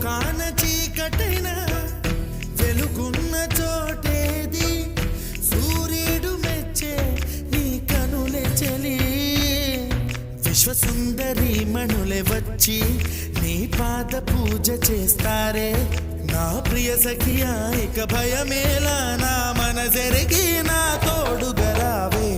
లోకాన చీకటైన వెలుగున్న చోటేది సూర్యుడు మెచ్చే నీ కనులే చలి విశ్వసుందరి మణులే వచ్చి నీ పాద పూజ చేస్తారే నా ప్రియ సఖియా ఇక భయమేలా నా మనసెరిగి నా తోడుగరావే